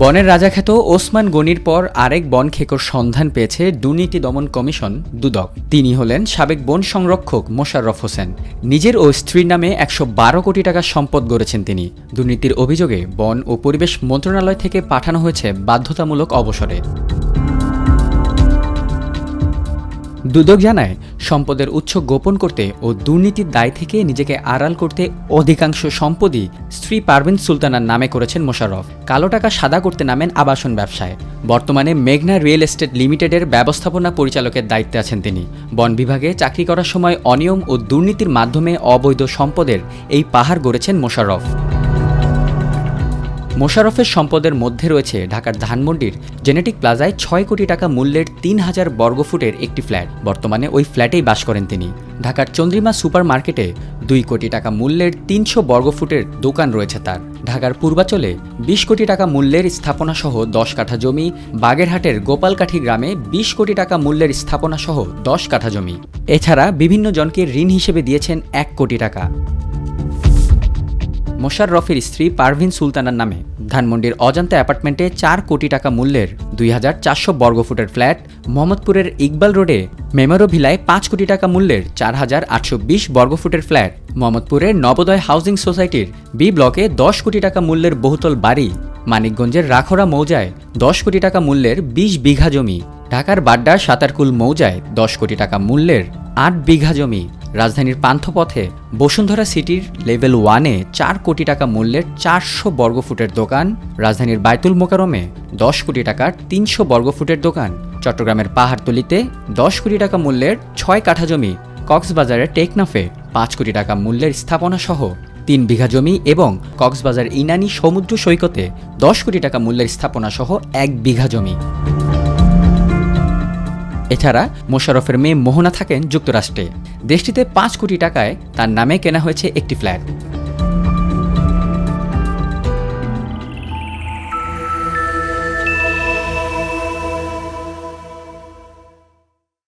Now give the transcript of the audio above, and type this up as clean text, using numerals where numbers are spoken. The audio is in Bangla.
বনের রাজাখ্যাত ওসমান গনির পর আরেক বন খেকোর সন্ধান পেয়েছে দুর্নীতি দমন কমিশন দুদক। তিনি হলেন সাবেক বন সংরক্ষক মোশাররফ হোসেন। নিজের ও স্ত্রীর নামে ১১২ কোটি টাকার সম্পদ গড়েছেন তিনি। দুর্নীতির অভিযোগে বন ও পরিবেশ মন্ত্রণালয় থেকে পাঠানো হয়েছে বাধ্যতামূলক অবসরে। দুদক জানায়, সম্পদের উৎস গোপন করতে ও দুর্নীতির দায় থেকে নিজেকে আড়াল করতে অধিকাংশ সম্পদই স্ত্রী পারভিন সুলতানার নামে করেছেন মোশাররফ। কালো টাকা সাদা করতে নামেন আবাসন ব্যবসায়। বর্তমানে মেঘনা রিয়েল এস্টেট লিমিটেডের ব্যবস্থাপনা পরিচালকের দায়িত্বে আছেন তিনি। বন বিভাগে চাকরি করার সময় অনিয়ম ও দুর্নীতির মাধ্যমে অবৈধ সম্পদের এই পাহাড় গড়েছেন মোশাররফ। মোশাররফের সম্পদের মধ্যে রয়েছে ঢাকার ধানমন্ডির জেনেটিক প্লাজায় ৬ কোটি টাকা মূল্যের ৩,০০০ বর্গফুটের একটি ফ্ল্যাট। বর্তমানে ওই ফ্ল্যাটেই বাস করেন তিনি। ঢাকার চন্দ্রিমা সুপার মার্কেটে ২ কোটি টাকা মূল্যের ৩০০ বর্গফুটের দোকান রয়েছে তার। ঢাকার পূর্বাচলে ২০ কোটি টাকা মূল্যের স্থাপনাসহ ১০ কাঠা জমি, বাগেরহাটের গোপালকাঠি গ্রামে ২০ কোটি টাকা মূল্যের স্থাপনাসহ ১০ কাঠা জমি। এছাড়া বিভিন্ন জনকে ঋণ হিসেবে দিয়েছেন ১ কোটি টাকা। মোশাররফের স্ত্রী পারভিন সুলতানার নামে ধানমন্ডির অজান্তা অ্যাপার্টমেন্টে ৪ কোটি টাকা মূল্যের ২,৪০০ বর্গফুটের ফ্ল্যাট, মোহাম্মদপুরের ইকবাল রোডে মেমোরো ভিলায় ৫ কোটি টাকা মূল্যের ৪,৮২০ বর্গফুটের ফ্ল্যাট, মোহাম্মদপুরের নবোদয় হাউজিং সোসাইটির বি ব্লকে ১০ কোটি টাকা মূল্যের বহুতল বাড়ি, মানিকগঞ্জের রাখোরা মৌজায় ১০ কোটি টাকা মূল্যের ২০ বিঘা জমি, ঢাকার বাড্ডার সাতারকুল মৌজায় ১০ কোটি টাকা মূল্যের ৮ বিঘা জমি, রাজধানীর পান্থপথে বসুন্ধরা সিটির লেভেল 1-এ ৪ কোটি টাকা মূল্যের ৪০০ বর্গফুটের দোকান, রাজধানীর বায়তুল মোকাররমে ১০ কোটি টাকার ৩০০ বর্গফুটের দোকান, চট্টগ্রামের পাহাড়তলীতে ১০ কোটি টাকা মূল্যের ৬ কাঠা জমি, কক্সবাজারের টেকনাফে ৫ কোটি টাকা মূল্যের স্থাপনাসহ ৩ বিঘা জমি এবং কক্সবাজার ইনানি সমুদ্র সৈকতে ১০ কোটি টাকা মূল্যের স্থাপনাসহ ১ বিঘা জমি। এছাড়া মোশাররফের মেয়ে মোহনা থাকেন যুক্তরাষ্ট্রে। দেশটিতে ৫ কোটি টাকায় তার নামে কেনা হয়েছে একটি ফ্ল্যাট।